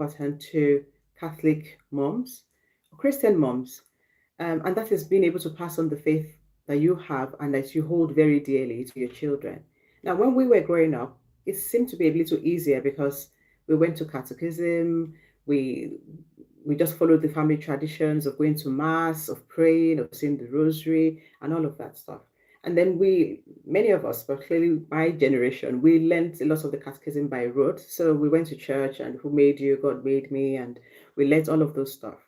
important to Catholic moms, Christian moms, and that is being able to pass on the faith that you have and that you hold very dearly to your children. Now, when we were growing up, it seemed to be a little easier because we went to catechism, we we just followed the family traditions of going to mass, of praying, of saying the rosary, and all of that stuff. And then many of us, but clearly my generation, we learned a lot of the catechism by rote. So we went to church and who made you? God made me. And we learned all of those stuff.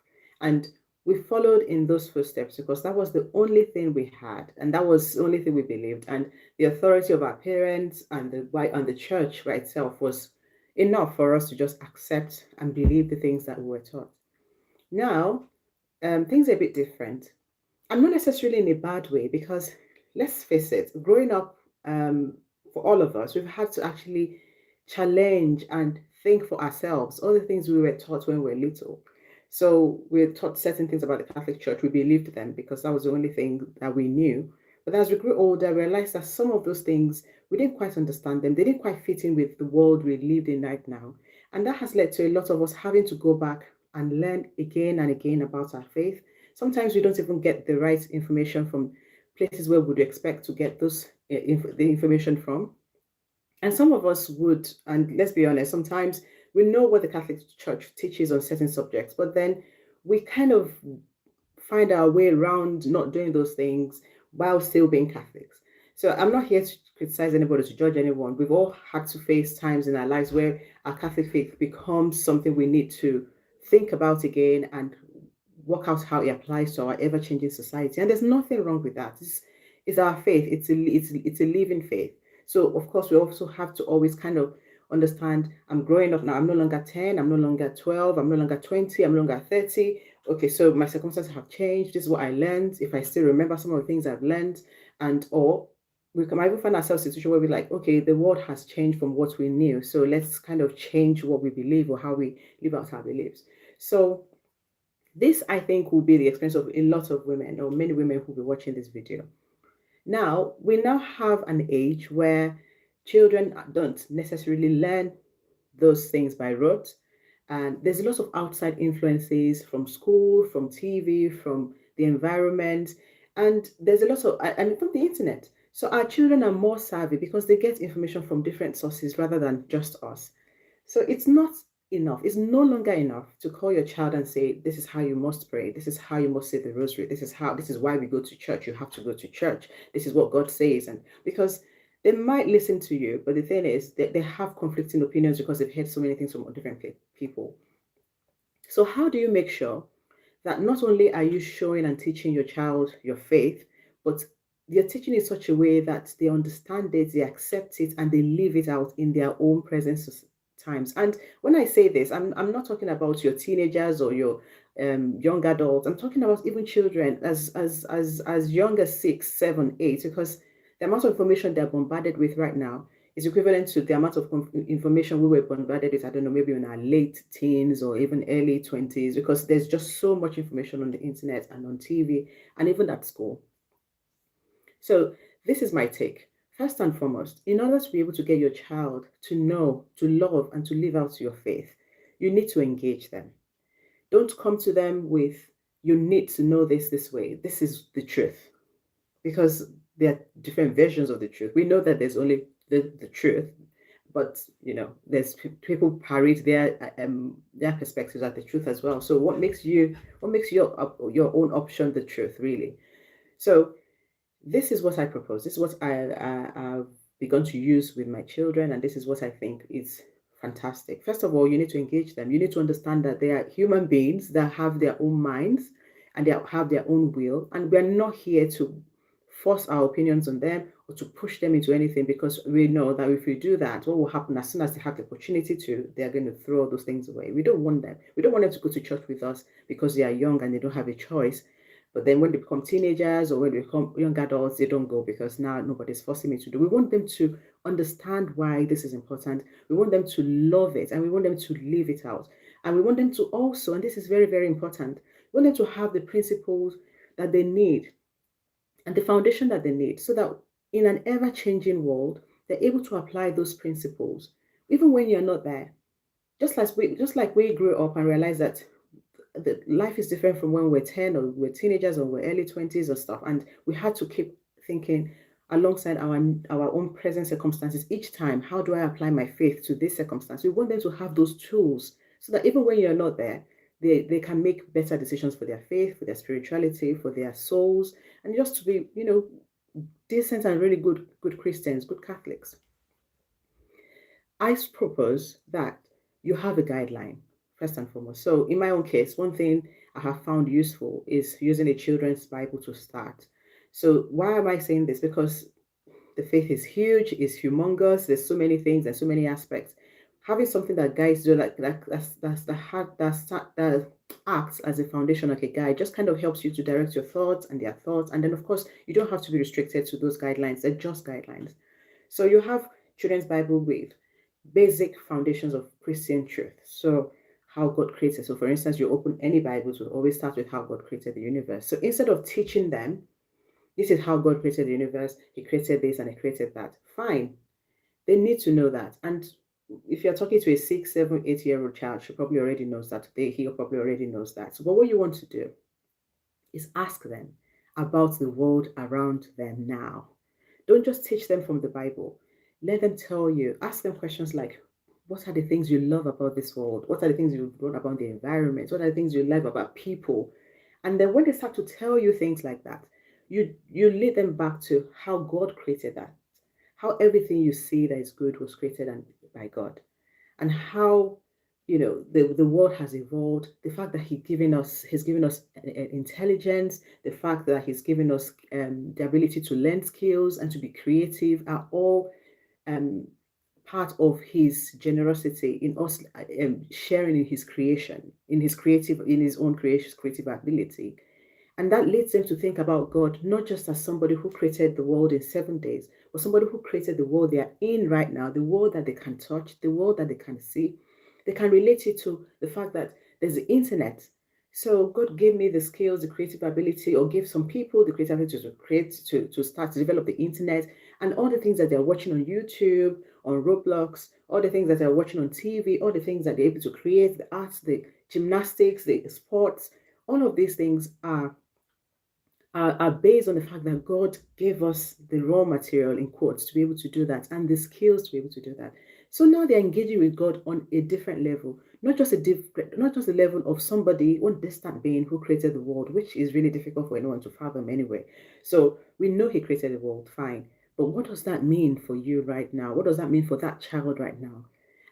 And we followed in those footsteps because that was the only thing we had. And that was the only thing we believed. And the authority of our parents and the church by itself was enough for us to just accept and believe the things that we were taught. Now, things are a bit different. I'm not necessarily in a bad way because let's face it, growing up, for all of us, we've had to actually challenge and think for ourselves all the things we were taught when we were little. So we were taught certain things about the Catholic Church. We believed them because that was the only thing that we knew. But as we grew older, I realized that some of those things we didn't quite understand them. They didn't quite fit in with the world we lived in right now. And that has led to a lot of us having to go back and learn again and again about our faith. Sometimes we don't even get the right information from places where we would expect to get the information from. And some of us would, and let's be honest, sometimes we know what the Catholic Church teaches on certain subjects, but then we kind of find our way around not doing those things while still being Catholics. So I'm not here to criticize anybody, to judge anyone. We've all had to face times in our lives where our Catholic faith becomes something we need to think about again and work out how it applies to our ever-changing society. And there's nothing wrong with that. It's our faith. It's a living faith. So of course we also have to always kind of understand I'm growing up now. I'm no longer 10, I'm no longer 12, I'm no longer 20, I'm no longer 30. Okay, so my circumstances have changed. This is what I learned. If I still remember some of the things I've learned, and or we might even find ourselves in a situation where we're like, okay, the world has changed from what we knew. So let's kind of change what we believe or how we live out our beliefs. So this, I think, will be the experience of a lot of women or many women who will be watching this video. Now, we now have an age where children don't necessarily learn those things by rote. And there's a lot of outside influences from school, from TV, from the environment, and there's a lot of, and from the internet. So our children are more savvy because they get information from different sources rather than just us. So it's not enough. It's no longer enough to call your child and say, this is how you must pray. This is how you must say the rosary. This is why we go to church. You have to go to church. This is what God says. And because they might listen to you, but the thing is that they have conflicting opinions because they've heard so many things from different people. So how do you make sure that not only are you showing and teaching your child your faith, but you're teaching in such a way that they understand it, they accept it, and they live it out in their own present times. And when I say this, I'm not talking about your teenagers or your young adults. I'm talking about even children as young as 6, 7, 8, because the amount of information they're bombarded with right now is equivalent to the amount of information we were bombarded with, I don't know, maybe in our late teens or even early 20s, because there's just so much information on the internet and on TV and even at school. So this is my take. First and foremost, in order to be able to get your child to know, to love, and to live out your faith, you need to engage them. Don't come to them with, you need to know this way. This is the truth. Because there are different versions of the truth. We know that there's only the truth, but there's people parade their perspectives at the truth as well. So what makes your own option the truth, really? So this is what I propose. This is what I've begun to use with my children, and this is what I think is fantastic. First of all, you need to engage them. You need to understand that they are human beings that have their own minds and they have their own will, and we're not here to force our opinions on them or to push them into anything, because we know that if we do that, what will happen as soon as they have the opportunity to, they're going to throw those things away. We don't want them. We don't want them to go to church with us because they are young and they don't have a choice. But then when they become teenagers or when they become young adults, they don't go because now nobody's forcing me to do. We want them to understand why this is important. We want them to love it and we want them to live it out. And we want them to also, and this is very, very important, we want them to have the principles that they need and the foundation that they need so that in an ever-changing world, they're able to apply those principles even when you're not there. just like we grew up and realized that the life is different from when we're 10 or we're teenagers or we're early 20s or stuff, and we had to keep thinking alongside our own present circumstances each time, how do I apply my faith to this circumstance? We want them to have those tools so that even when you're not there, they can make better decisions for their faith, for their spirituality, for their souls, and just to be, decent and really good Christians, good Catholics. I propose that you have a guideline, first and foremost. So, in my own case, one thing I have found useful is using a children's Bible to start. So, why am I saying this? Because the faith is huge, it's humongous, there's so many things and so many aspects. Having something that guides you, like that's the heart that acts as a foundation, like a guide, just kind of helps you to direct your thoughts and their thoughts. And then, of course, you don't have to be restricted to those guidelines, they're just guidelines. So, you have children's Bible with basic foundations of Christian truth. So, how God created. So, for instance, you open any Bibles, will always start with how God created the universe. So, instead of teaching them, this is how God created the universe, He created this and He created that. Fine. They need to know that. And if you're talking to a 6, 7, 8-year-old child, she probably already knows that. He probably already knows that. So, but what you want to do is ask them about the world around them now. Don't just teach them from the Bible. Let them tell you, ask them questions like, what are the things you love about this world? What are the things you love about the environment? What are the things you love about people? And then when they start to tell you things like that, you lead them back to how God created that, how everything you see that is good was created by God, and how the world has evolved. The fact that he's given us intelligence, the fact that he's given us the ability to learn skills and to be creative are all um, part of his generosity in us sharing in his creation, in his own creative ability. And that leads them to think about God not just as somebody who created the world in 7 days, but somebody who created the world they are in right now, the world that they can touch, the world that they can see. They can relate it to the fact that there's the internet. So God gave me the skills, the creative ability, or gave some people the creativity to create, to start to develop the internet and all the things that they're watching on YouTube, on Roblox, all the things that they're watching on TV, all the things that they're able to create, the arts, the gymnastics, the sports, all of these things are based on the fact that God gave us the raw material, in quotes, to be able to do that and the skills to be able to do that. So now they're engaging with God on a different level, not just the level of somebody, one distant being who created the world, which is really difficult for anyone to fathom anyway. So we know He created the world, fine. But what does that mean for you right now? What does that mean for that child right now?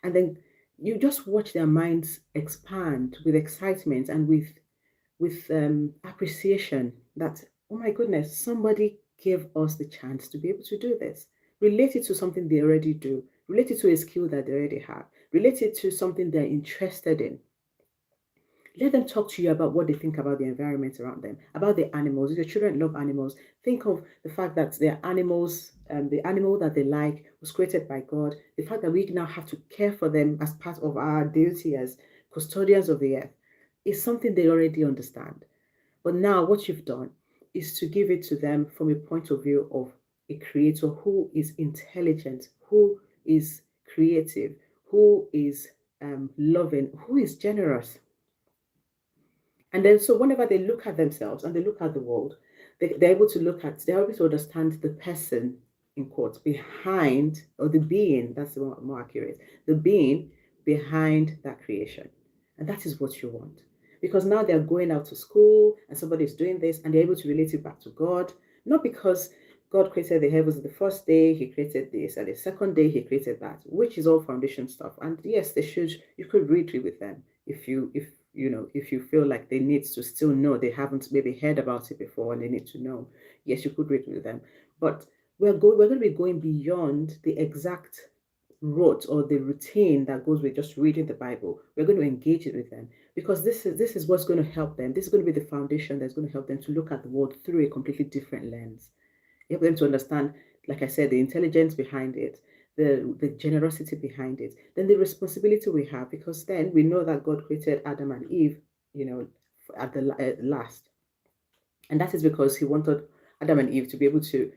And then you just watch their minds expand with excitement and with appreciation that, oh my goodness, somebody gave us the chance to be able to do this. Related to something they already do, related to a skill that they already have, related to something they're interested in. Let them talk to you about what they think about the environment around them, about the animals. If your children love animals, think of the fact that their animals, the animal that they like was created by God. The fact that we now have to care for them as part of our duty as custodians of the earth is something they already understand. But now what you've done is to give it to them from a point of view of a creator who is intelligent, who is creative, who is loving, who is generous. And then, so whenever they look at themselves and they look at the world, they're able to understand the person, in quotes, behind, or the being, that's the more accurate, the being behind that creation. And that is what you want. Because now they're going out to school and somebody's doing this and they're able to relate it back to God, not because God created the heavens on the first day, He created this, and the second day He created that, which is all foundation stuff. And yes, you could read it with them if you feel like they need to still know, they haven't maybe heard about it before and they need to know. Yes, you could read with them. But we're going to be going beyond the exact rote or the routine that goes with just reading the Bible. We're going to engage it with them because this is what's going to help them. This is going to be the foundation that's going to help them to look at the world through a completely different lens. Help them to understand, like I said, the intelligence behind it, the generosity behind it, then the responsibility we have, because then we know that God created Adam and Eve, at the last, and that is because He wanted Adam and Eve to be able to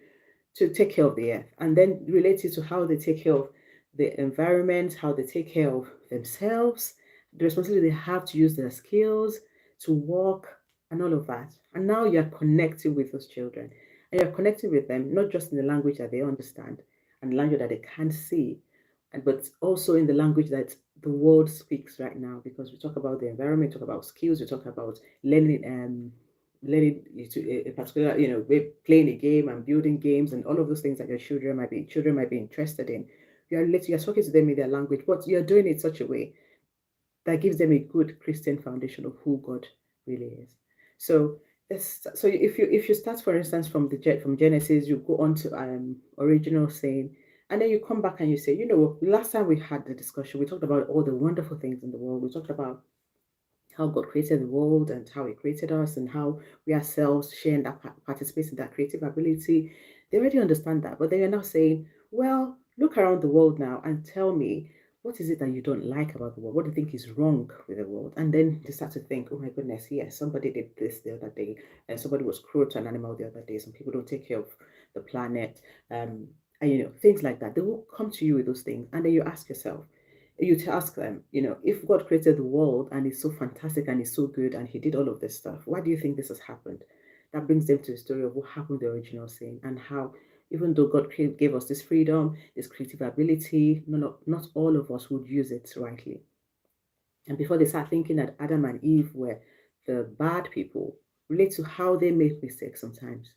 take care of the earth, and then related to how they take care of the environment, how they take care of themselves, the responsibility they have to use their skills, to walk, and all of that. And now you're connecting with those children. And you're connecting with them not just in the language that they understand and the language that they can't see, but also in the language that the world speaks right now. Because we talk about the environment, talk about skills, we talk about learning to a particular, playing a game and building games and all of those things that your children might be interested in. You're talking to them in their language, but you're doing it in such a way that gives them a good Christian foundation of who God really is. So if you start, for instance, from Genesis, you go on to original sin, and then you come back and you say, last time we had the discussion, we talked about all the wonderful things in the world. We talked about how God created the world and how He created us and how we ourselves share in that participate in that creative ability. They already understand that, but they are now saying, well, look around the world now and tell me, what is it that you don't like about the world? What do you think is wrong with the world? And then they start to think, oh my goodness, yes, somebody did this the other day, and somebody was cruel to an animal the other day. Some people don't take care of the planet, and things like that. They will come to you with those things, and then you ask yourself, you to ask them, if God created the world and it's so fantastic and it's so good and He did all of this stuff, why do you think this has happened? That brings them to the story of what happened the original sin and how, even though God gave us this freedom, this creative ability, not all of us would use it rightly. And before they start thinking that Adam and Eve were the bad people, relate to how they make mistakes sometimes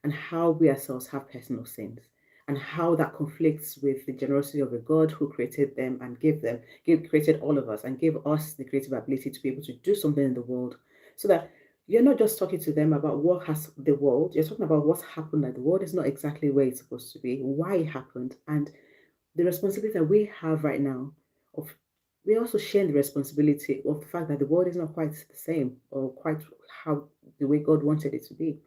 and how we ourselves have personal sins and how that conflicts with the generosity of a God who created them and created all of us and gave us the creative ability to be able to do something in the world. So that you're not just talking to them about what has the world, you're talking about what's happened, that the world is not exactly where it's supposed to be, why it happened, and the responsibility that we have right now of we also share the responsibility of the fact that the world is not quite the same or quite how the way God wanted it to be.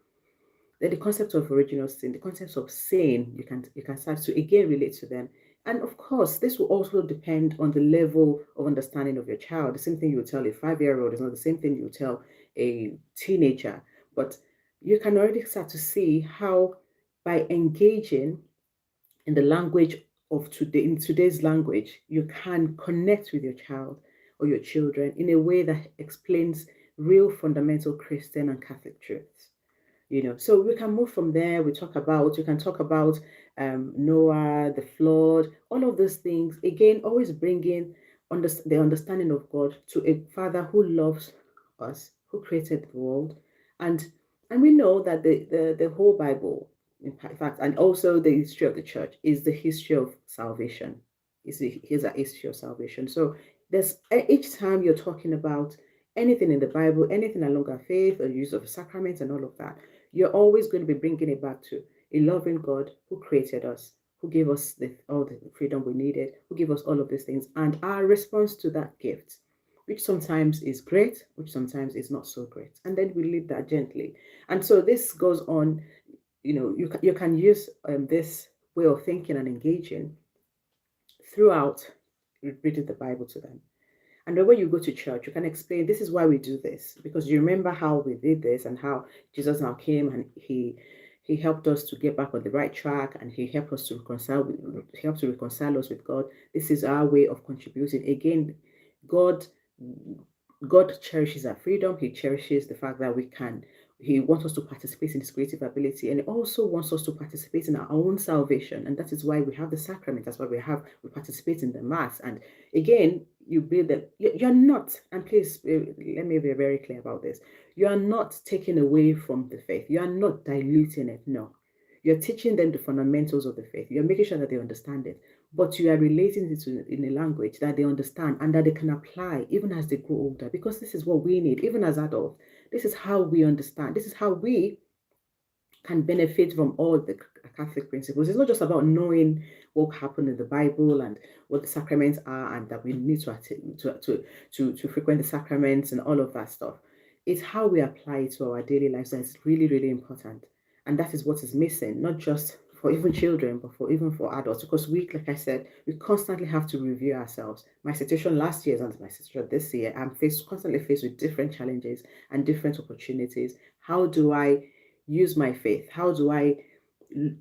Then the concept of original sin, the concept of sin, you can start to again relate to them. And of course, this will also depend on the level of understanding of your child. The same thing you would tell a 5-year-old is not the same thing you would tell a teenager. But you can already start to see how by engaging in the language of today, in today's language, you can connect with your child or your children in a way that explains real fundamental Christian and Catholic truths. So we can move from there. You can talk about Noah, the flood, all of those things. Again, always bringing the understanding of God to a Father who loves us, who created the world, and we know that the whole Bible, in fact, and also the history of the church is the history of salvation. Here's a history of salvation. So there's each time you're talking about anything in the Bible, anything along our faith or use of sacraments and all of that, you're always going to be bringing it back to a loving God who created us, who gave us all the freedom we needed, who gave us all of these things, and our response to that gift, which sometimes is great, which sometimes is not so great. And then we leave that gently. And so this goes on, you can use this way of thinking and engaging throughout reading the Bible to them. And then when you go to church, you can explain this is why we do this, because you remember how we did this and how Jesus now came and he helped us to get back on the right track and he helped us to reconcile us with God. This is our way of contributing. Again, God cherishes our freedom. He cherishes the fact that He wants us to participate in His creative ability, and He also wants us to participate in our own salvation. And that is why we have the sacrament. That's why we participate in the Mass. And again, you build that. You're not, and please let me be very clear about this. You are not taking away from the faith. You are not diluting it. No, you're teaching them the fundamentals of the faith. You're making sure that they understand it, but you are relating it in a language that they understand and that they can apply even as they grow older, because this is what we need, even as adults. This is how we understand. This is how we can benefit from all the Catholic principles. It's not just about knowing what happened in the Bible and what the sacraments are, and that we need to frequent the sacraments and all of that stuff. It's how we apply it to our daily lives that's really, really important. And that is what is missing, not just for even children, but even for adults. Because like I said, we constantly have to review ourselves. My situation last year is my situation this year. I'm constantly faced with different challenges and different opportunities. How do I use my faith? How do I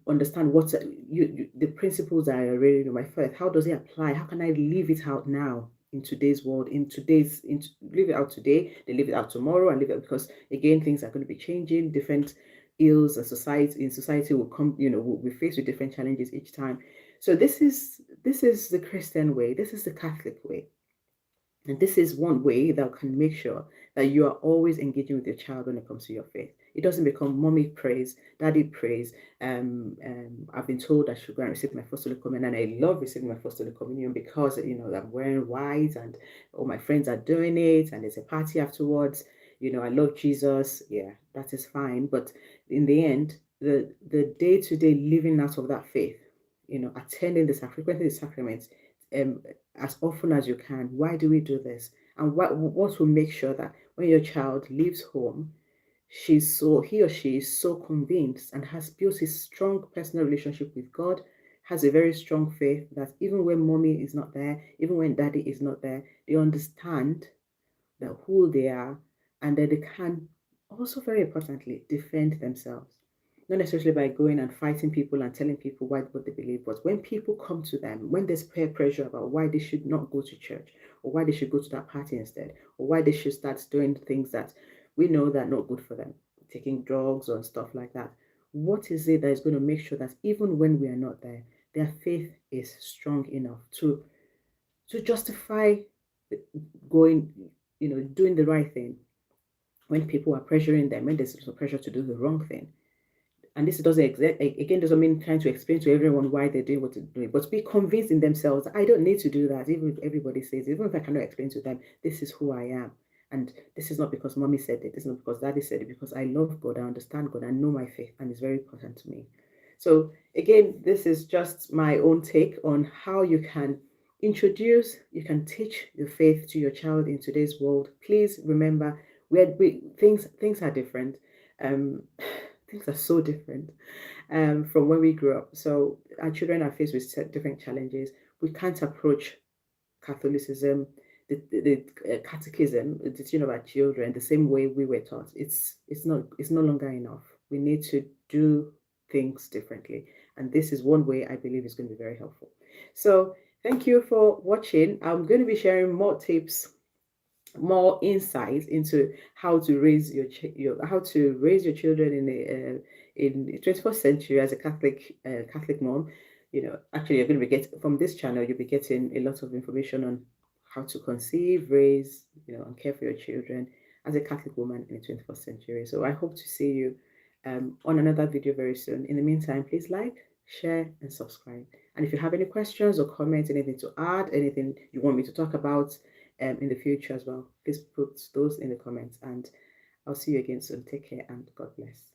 understand the principles that I already know my faith? How does it apply? How can I live it out now in today's world, live it out today, they live it out tomorrow, and live it, because again, things are going to be changing. Different ills and society will come, will be faced with different challenges each time. So this is the Christian way, this is the Catholic way. And this is one way that can make sure that you are always engaging with your child when it comes to your faith. It doesn't become mommy praise, daddy praise. I've been told I should go and receive my First Holy Communion, and I love receiving my First Holy Communion because I'm wearing white and all my friends are doing it, and there's a party afterwards. I love Jesus. Yeah, that is fine. But in the end, the day-to-day living out of that faith, attending frequently the sacraments, as often as you can. Why do we do this? And what will make sure that when your child leaves home, he or she is so convinced and has built a strong personal relationship with God, has a very strong faith that even when mommy is not there, even when daddy is not there, they understand that who they are, and that they can also, very importantly, defend themselves. Not necessarily by going and fighting people and telling people what they believe, but when people come to them, when there's peer pressure about why they should not go to church, or why they should go to that party instead, or why they should start doing things that we know that are not good for them, taking drugs or stuff like that. What is it that is going to make sure that even when we are not there, their faith is strong enough to justify going, doing the right thing when people are pressuring them, when there's pressure to do the wrong thing? And this doesn't mean trying to explain to everyone why they're doing what they're doing, but be convinced in themselves. I don't need to do that, even if everybody says, even if I cannot explain to them, this is who I am. And this is not because mommy said it, this is not because daddy said it, because I love God, I understand God, I know my faith, and it's very important to me. So again, this is just my own take on how you can teach the faith to your child in today's world. Please remember, things are different. Things are so different from when we grew up. So our children are faced with different challenges. We can't approach Catholicism, the catechism, the teaching of our children, the same way we were taught. It's no longer enough. We need to do things differently, and this is one way I believe is going to be very helpful. So thank you for watching. I'm going to be sharing more tips, more insights into how to raise your children in the 21st century as a Catholic mom. Actually, you're going to be getting from this channel, you'll be getting a lot of information on how to conceive, raise, and care for your children as a Catholic woman in the 21st century. So I hope to see you on another video very soon. In the meantime, please like, share, and subscribe. And if you have any questions or comments, anything to add, anything you want me to talk about in the future as well, please put those in the comments, and I'll see you again soon. Take care and God bless.